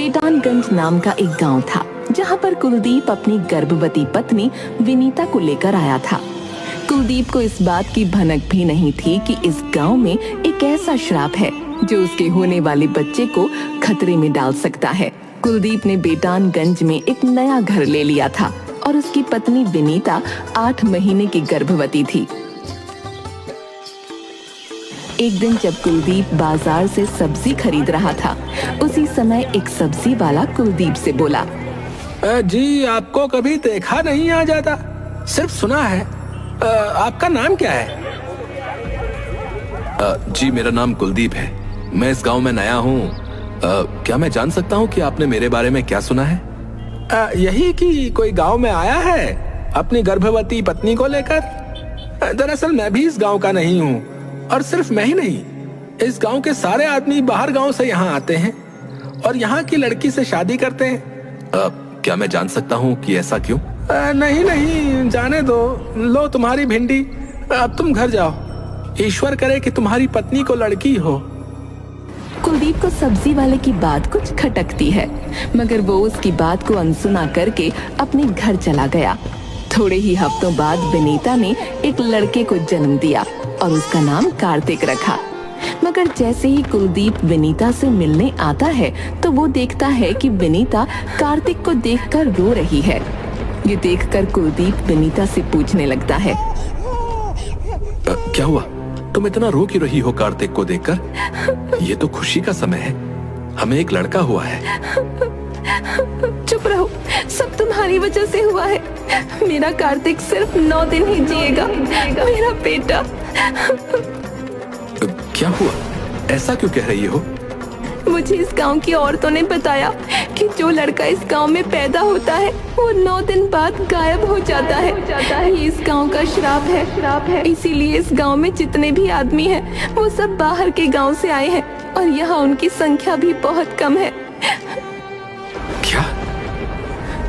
बेटानगंज नाम का एक गांव था जहां पर कुलदीप अपनी गर्भवती पत्नी विनीता को लेकर आया था। कुलदीप को इस बात की भनक भी नहीं थी कि इस गांव में एक ऐसा श्राप है जो उसके होने वाले बच्चे को खतरे में डाल सकता है। कुलदीप ने बेटानगंज में एक नया घर ले लिया था और उसकी पत्नी विनीता 8 महीने की गर्भवती थी। एक दिन जब कुलदीप बाजार से सब्जी खरीद रहा था, उसी समय एक सब्जी वाला कुलदीप से बोला, जी आपको कभी देखा नहीं आ जाता, सिर्फ सुना है। आपका नाम क्या है? जी मेरा नाम कुलदीप है, मैं इस गांव में नया हूँ। क्या मैं जान सकता हूँ कि आपने मेरे बारे में क्या सुना है? यही कि कोई गांव में आया है अपनी गर्भवती पत्नी को लेकर। दरअसल मैं भी इस गांव का नहीं हूँ, और सिर्फ मैं ही नहीं, इस गांव के सारे आदमी बाहर गांव से यहाँ आते हैं और यहाँ की लड़की से शादी करते हैं। क्या मैं जान सकता हूँ कि ऐसा क्यों? नहीं नहीं, जाने दो। लो तुम्हारी भिंडी, अब तुम घर जाओ। ईश्वर करे कि तुम्हारी पत्नी को लड़की हो। कुलदीप को सब्जी वाले की बात कुछ खटकती है, मगर वो उसकी बात को अनसुना करके अपने घर चला गया। थोड़े ही हफ्तों बाद विनीता ने एक लड़के को जन्म दिया और उसका नाम कार्तिक रखा। मगर जैसे ही कुलदीप विनीता से मिलने आता है तो वो देखता है कि विनीता कार्तिक को देखकर रो रही है। ये देखकर कुलदीप विनीता से पूछने लगता है, क्या हुआ? तुम इतना रो क्यों रही हो कार्तिक को देखकर? ये तो खुशी का समय है, हमें एक लड़का हुआ है। चुप रहो, सब तुम्हारी वजह से हुआ है। मेरा कार्तिक सिर्फ 9 दिन ही जिएगा, मेरा बेटा। क्या हुआ? ऐसा क्यों कह रही हो? मुझे इस गांव की औरतों ने बताया कि जो लड़का इस गांव में पैदा होता है वो 9 दिन बाद गायब हो जाता है। ये इस गांव का श्राप है। इसीलिए इस गांव में जितने भी आदमी हैं वो सब बाहर के गांव से आए हैं और यहाँ उनकी संख्या भी बहुत कम है। क्या?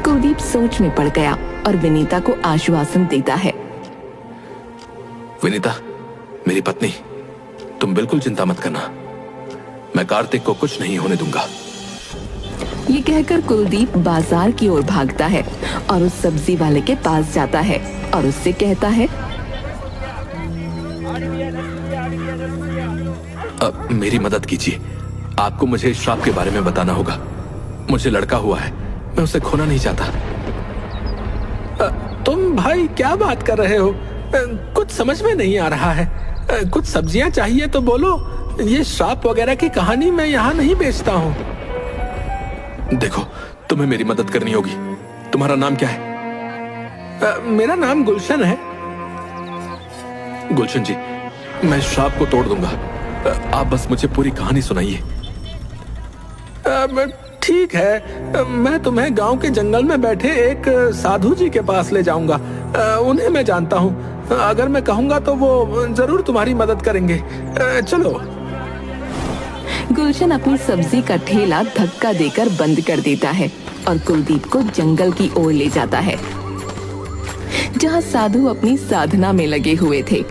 कुलदीप सोच में पड़ गया और विनीता को आश्वासन देता है, विनीता मेरी पत्नी, तुम बिल्कुल चिंता मत करना, मैं कार्तिक को कुछ नहीं होने दूंगा। ये कहकर कुलदीप बाजार की ओर भागता है और उस सब्जी वाले के पास जाता है और उससे कहता है, मेरी मदद कीजिए, आपको मुझे इस श्राप के बारे में बताना होगा। मुझे लड़का हुआ है, मैं उसे खोना नहीं चाहता। तुम भाई क्या बात कर रहे हो? कुछ समझ में नहीं आ रहा है। कुछ सब्जियां चाहिए तो बोलो, ये श्राप वगैरह की कहानी मैं यहाँ नहीं बेचता हूँ। देखो तुम्हें मेरी मदद करनी होगी। तुम्हारा नाम क्या है? मेरा नाम गुलशन है। गुलशन जी, मैं श्राप को तोड़ दूंगा, आप बस मुझे पूरी कहानी सुनाइए। ठीक है, मैं तुम्हें गांव के जंगल में बैठे एक साधु जी के पास ले जाऊंगा। उन्हें मैं जानता हूँ, अगर मैं कहूंगा तो वो जरूर तुम्हारी मदद करेंगे। चलो। गुलशन अपनी सब्जी का ठेला धक्का देकर बंद कर देता है और कुलदीप को जंगल की ओर ले जाता है, जहाँ साधु अपनी साधना में लगे हुए थे।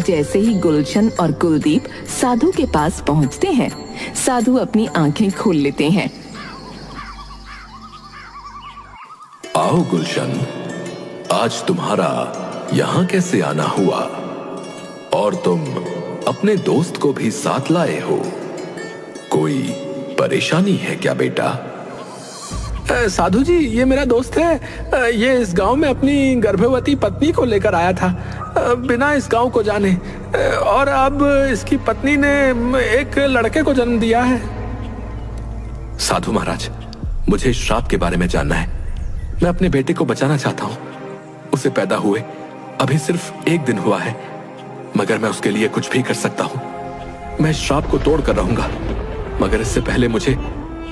जैसे ही गुलशन और कुलदीप साधु के पास पहुँचते हैं, साधु अपनी आंखें खोल लेते हैं। आओ गुलशन, आज तुम्हारा यहाँ कैसे आना हुआ? और तुम अपने दोस्त को भी साथ लाए हो, कोई परेशानी है क्या बेटा? साधु जी, ये मेरा दोस्त है। ये इस गांव में अपनी गर्भवती पत्नी को लेकर आया था, बिना इस गांव को जाने, और अब इसकी पत्नी ने एक लड़के को जन्म दिया है। साधु महाराज, मुझे इस श्राप के बारे में जानना है। मैं अपने बेटे को बचाना चाहता हूँ। उसे पैदा हुए अभी सिर्फ 1 दिन हुआ है, मगर मैं उसके लिए कुछ भी कर सकता हूँ। मैं इस श्राप को तोड़ कर रहूंगा, मगर इससे पहले मुझे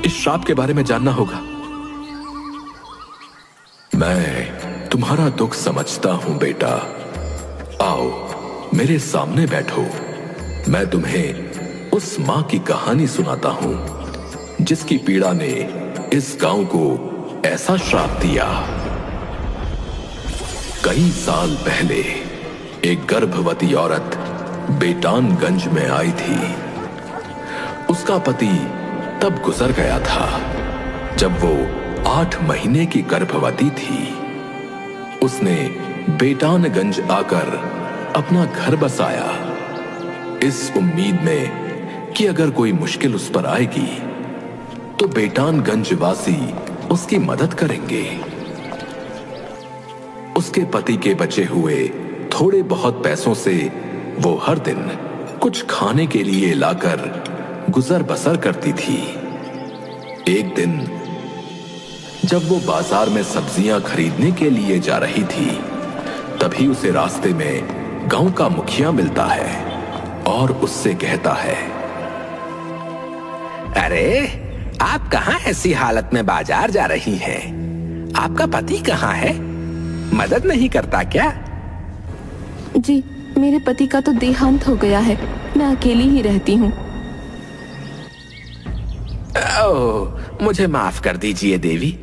इस श्राप के बारे में जानना होगा। मैं तुम्हारा दुख समझता हूं बेटा। आओ मेरे सामने बैठो, मैं तुम्हें उस मां की कहानी सुनाता हूं जिसकी पीड़ा ने इस गांव को ऐसा श्राप दिया। कई साल पहले एक गर्भवती औरत बेटानगंज में आई थी। उसका पति तब गुजर गया था। जब वो 8 महीने की गर्भवती थी, उसने बेटानगंज आकर अपना घर बसाया, इस उम्मीद में कि अगर कोई मुश्किल उस पर आएगी तो बेटानगंज वासी उसकी मदद करेंगे। उसके पति के बचे हुए थोड़े बहुत पैसों से वो हर दिन कुछ खाने के लिए लाकर गुजर बसर करती थी। एक दिन जब वो बाजार में सब्जियां खरीदने के लिए जा रही थी, तभी उसे रास्ते में गांव का मुखिया मिलता है और उससे कहता है, अरे आप कहाँ ऐसी हालत में बाजार जा रही हैं? आपका पति कहाँ है? मदद नहीं करता क्या? जी, मेरे पति का तो देहांत हो गया है, मैं अकेली ही रहती हूँ। ओह, मुझे माफ कर दीजिए देवी।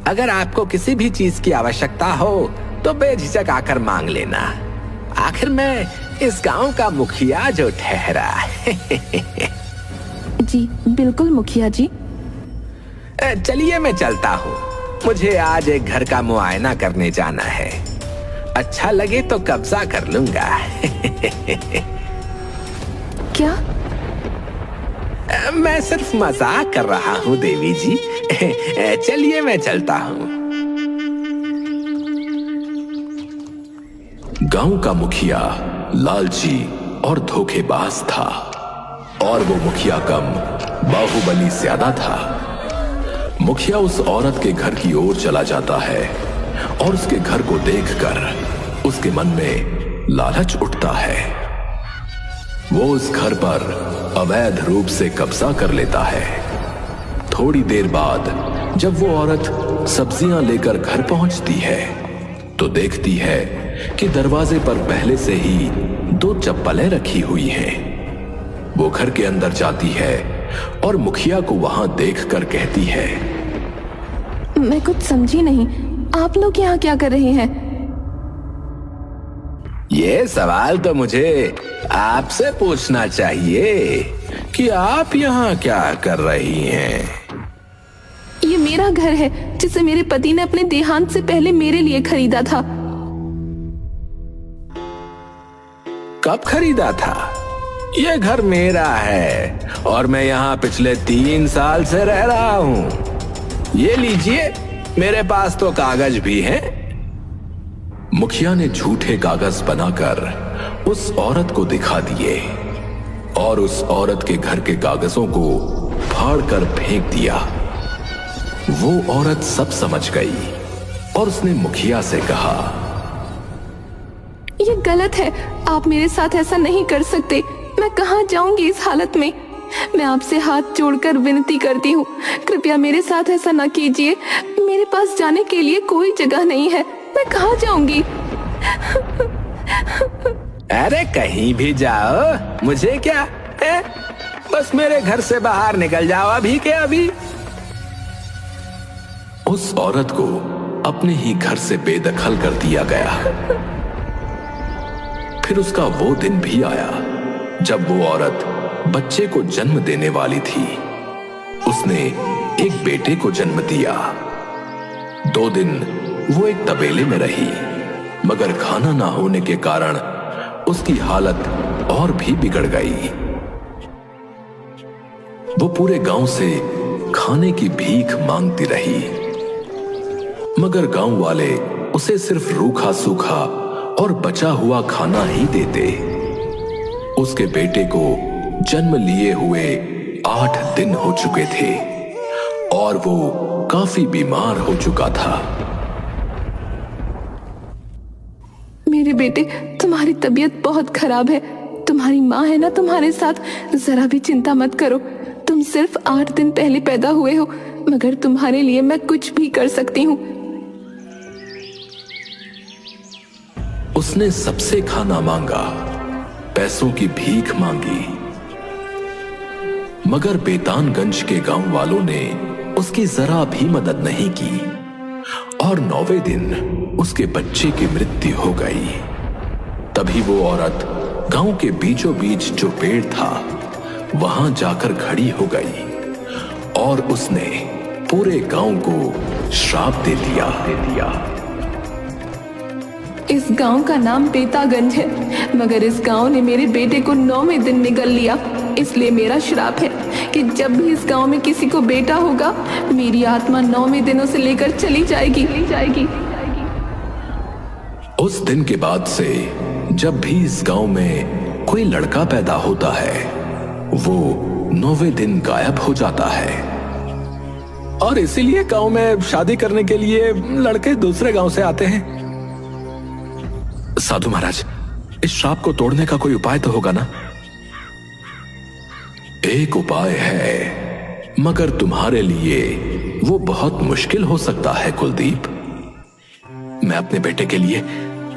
अगर आपको किसी भी चीज की आवश्यकता हो तो बेझिझक आकर मांग लेना। आखिर मैं इस गांव का मुखिया जो ठहरा। जी बिल्कुल मुखिया जी। चलिए मैं चलता हूँ, मुझे आज एक घर का मुआयना करने जाना है। अच्छा लगे तो कब्जा कर लूंगा। क्या? मैं सिर्फ मजाक कर रहा हूँ देवी जी। चलिए मैं चलता हूँ। गांव का मुखिया लालची और धोखेबाज था, और वो मुखिया कम बाहुबली ज्यादा था। मुखिया उस औरत के घर की ओर चला जाता है और उसके घर को देखकर उसके मन में लालच उठता है। वो उस घर पर अवैध रूप से कब्जा कर लेता है। थोड़ी देर बाद जब वो औरत सब्जियां लेकर घर पहुंचती है तो देखती है कि दरवाजे पर पहले से ही 2 चप्पलें रखी हुई हैं। वो घर के अंदर जाती है और मुखिया को वहां देखकर कहती है, मैं कुछ समझी नहीं, आप लोग यहाँ क्या कर रहे हैं? ये सवाल तो मुझे आपसे पूछना चाहिए कि आप यहाँ क्या कर रही हैं? ये मेरा घर है जिसे मेरे पति ने अपने देहांत से पहले मेरे लिए खरीदा था। कब खरीदा था? ये घर मेरा है और मैं यहाँ पिछले 3 साल से रह रहा हूँ। ये लीजिए, मेरे पास तो कागज भी हैं। मुखिया ने झूठे कागज बनाकर उस औरत को दिखा दिए और उस औरत के घर के कागजों को फाड़कर फेंक दिया। वो औरत सब समझ गई और उसने मुखिया से कहा, ये गलत है, आप मेरे साथ ऐसा नहीं कर सकते। मैं कहाँ जाऊंगी इस हालत में? मैं आपसे हाथ जोड़कर विनती करती हूँ, कृपया मेरे साथ ऐसा ना कीजिए। मेरे पास जाने के लिए कोई जगह नहीं है, मैं कहाँ जाऊंगी? अरे कहीं भी जाओ, मुझे क्या है? बस मेरे घर से बाहर निकल जाओ अभी के अभी। उस औरत को अपने ही घर से बेदखल कर दिया गया। फिर उसका वो दिन भी आया जब वो औरत बच्चे को जन्म देने वाली थी। उसने एक बेटे को जन्म दिया। 2 दिन वो एक तबेले में रही, मगर खाना ना होने के कारण उसकी हालत और भी बिगड़ गई। वो पूरे गांव से खाने की भीख मांगती रही, मगर गांव वाले उसे सिर्फ रूखा सूखा और बचा हुआ खाना ही देते। उसके बेटे को जन्म लिए हुए 8 दिन हो चुके थे और वो काफी बीमार हो चुका था। मेरे बेटे, तुम्हारी तबीयत बहुत खराब है। तुम्हारी माँ है ना तुम्हारे साथ, जरा भी चिंता मत करो। तुम सिर्फ 8 दिन पहले पैदा हुए हो, मगर तुम्हारे लिए मैं कुछ भी कर सकती हूँ। उसने सबसे खाना मांगा, पैसों की भीख मांगी, मगर बेतानगंज के गांव वालों ने उसकी जरा भी मदद नहीं की और 9वें दिन उसके बच्चे की मृत्यु हो गई। तभी वो औरत गांव के बीचों बीच जो पेड़ था वहां जाकर खड़ी हो गई और उसने पूरे गांव को श्राप दे दिया। इस गांव का नाम बेतागंज है, मगर इस गांव ने मेरे बेटे को 9वें दिन निगल लिया। इसलिए मेरा श्राप है कि जब भी इस गांव में किसी को बेटा होगा, मेरी आत्मा 9वें दिन उसे लेकर चली जाएगी। उस दिन के बाद से जब भी इस गांव में कोई लड़का पैदा होता है, वो 9वें दिन गायब हो जाता है। और इसीलिए गांव में शादी करने के लिए लड़के दूसरे गांव से आते हैं। साधु महाराज, इस श्राप को तोड़ने का कोई उपाय तो होगा ना? एक उपाय है, मगर तुम्हारे लिए वो बहुत मुश्किल हो सकता है कुलदीप। मैं अपने बेटे के लिए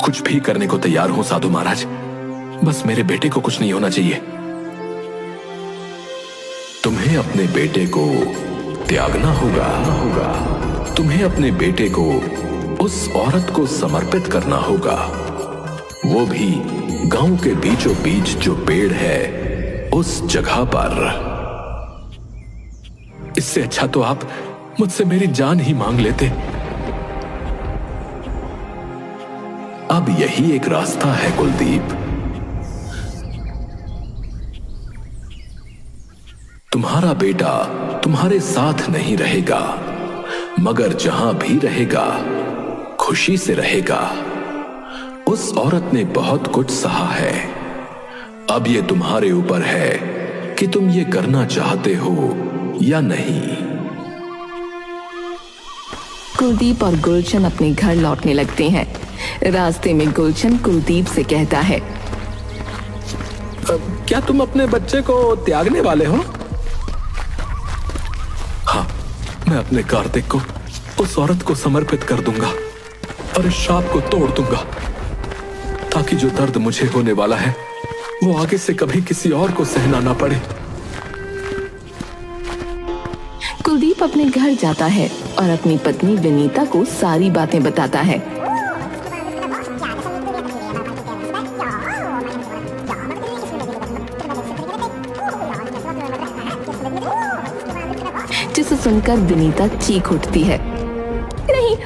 कुछ भी करने को तैयार हूं साधु महाराज, बस मेरे बेटे को कुछ नहीं होना चाहिए। तुम्हें अपने बेटे को त्यागना होगा। तुम्हें अपने बेटे को उस औरत को समर्पित करना होगा, वो भी गांव के बीचों बीच जो पेड़ है उस जगह पर। इससे अच्छा तो आप मुझसे मेरी जान ही मांग लेते। अब यही एक रास्ता है कुलदीप। तुम्हारा बेटा तुम्हारे साथ नहीं रहेगा, मगर जहां भी रहेगा खुशी से रहेगा। उस औरत ने बहुत कुछ सहा है, अब ये तुम्हारे ऊपर है कि तुम ये करना चाहते हो या नहीं। कुलदीप और गुलशन अपने घर लौटने लगते हैं। रास्ते में गुलशन कुलदीप से कहता है, क्या तुम अपने बच्चे को त्यागने वाले हो? हाँ, मैं अपने कार्तिक को उस औरत को समर्पित कर दूंगा और इस श्राप को तोड़ दूंगा, ताकि जो दर्द मुझे होने वाला है वो आगे से कभी किसी और को सहना ना पड़े। कुलदीप अपने घर जाता है और अपनी पत्नी विनीता को सारी बातें बताता है। जिसे सुनकर विनीता चीख उठती है, नहीं,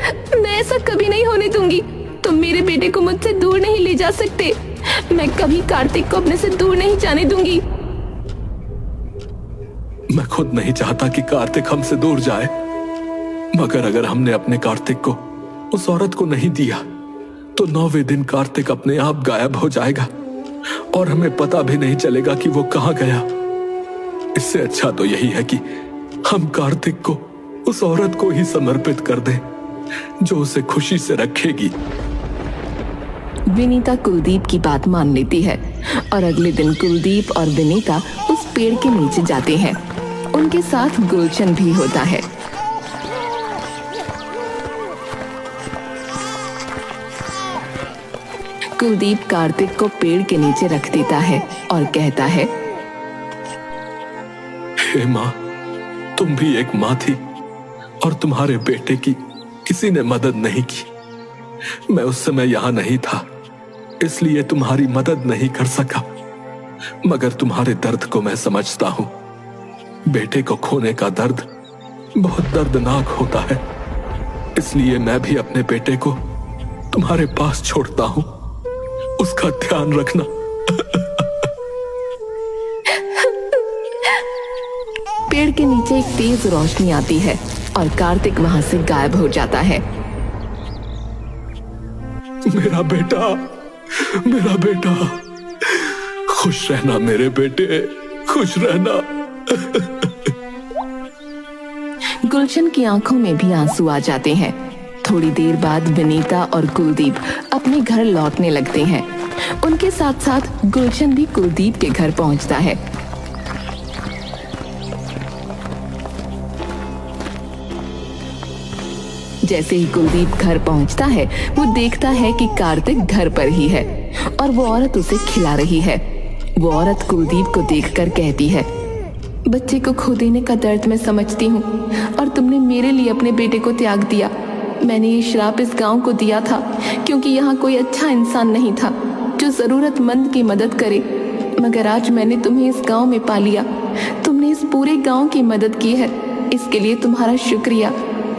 मैं ऐसा कभी नहीं होने दूंगी। तुम मेरे बेटे को मुझसे दूर नहीं ले जा सकते। मैं कभी कार्तिक को अपने से दूर नहीं जाने दूंगी। मैं खुद नहीं चाहता कि कार्तिक हमसे दूर जाए, मगर अगर हमने अपने कार्तिक को उस औरत को नहीं दिया तो 9वें दिन कार्तिक अपने आप गायब हो जाएगा और हमें पता भी नहीं चलेगा कि वो कहां गया। इससे अच्छा तो यही है कि हम कार्तिक को उस औरत को ही समर्पित कर दें जो उसे खुशी से रखेगी। विनीता कुलदीप की बात मान लेती है और अगले दिन कुलदीप और विनीता उस पेड़ के नीचे जाते हैं। उनके साथ गुलशन भी होता है। कुलदीप कार्तिक को पेड़ के नीचे रख देता है और कहता है, हे माँ, तुम भी एक माँ थी और तुम्हारे बेटे की किसी ने मदद नहीं की। मैं उस समय यहां नहीं था, इसलिए तुम्हारी मदद नहीं कर सका, मगर तुम्हारे दर्द को मैं समझता हूं। बेटे को खोने का दर्द बहुत दर्दनाक होता है, इसलिए मैं भी अपने बेटे को तुम्हारे पास छोड़ता हूं। उसका ध्यान रखना। पेड़ के नीचे एक तेज रोशनी आती है और कार्तिक वहां से गायब हो जाता है। मेरा बेटा, मेरा बेटा, खुश रहना मेरे बेटे, खुश रहना। गुलशन की आंखों में भी आंसू आ जाते हैं। थोड़ी देर बाद विनीता और कुलदीप अपने घर लौटने लगते हैं। उनके साथ साथ गुलशन भी कुलदीप के घर पहुंचता है। जैसे ही कुलदीप घर पहुंचता है, वो देखता है कि कार्तिक घर पर ही है और वो औरत उसे खिला रही है। वो औरत कुलदीप को देखकर कहती है, बच्चे को खो देने का दर्द मैं समझती हूँ और तुमने मेरे लिए अपने बेटे को त्याग दिया। मैंने ये श्राप इस गांव को दिया था क्योंकि यहाँ कोई अच्छा इंसान नहीं था जो जरूरतमंद की मदद करे, मगर आज मैंने तुम्हें इस गांव में पा लिया। तुमने इस पूरे गांव की मदद की है। इसके लिए तुम्हारा शुक्रिया।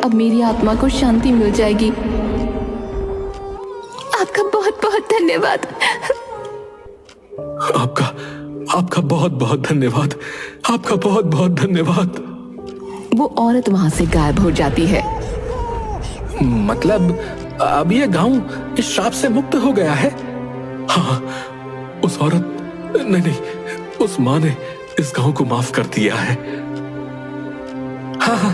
अब मेरी आत्मा को शांति मिल जाएगी। आपका बहुत बहुत धन्यवाद। आपका बहुत बहुत धन्यवाद। आपका बहुत बहुत धन्यवाद। वो औरत वहां से गायब हो जाती है। मतलब अब ये गांव इस श्राप से मुक्त हो गया है? हाँ, उस औरत नहीं, उस माँ ने इस गांव को माफ कर दिया है। हाँ,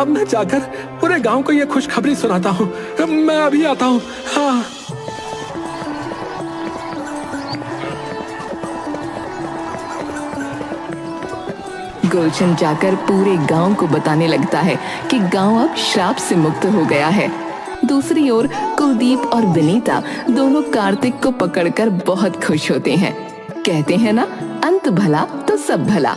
अब मैं जाकर पूरे गांव को ये खुशखबरी सुनाता हूँ। मैं अभी आता हूँ। हाँ। गुलशन जाकर पूरे गांव को बताने लगता है कि गांव अब श्राप से मुक्त हो गया है। दूसरी ओर कुलदीप और विनीता दोनों कार्तिक को पकड़कर बहुत खुश होते हैं। कहते हैं ना, अंत भला तो सब भला।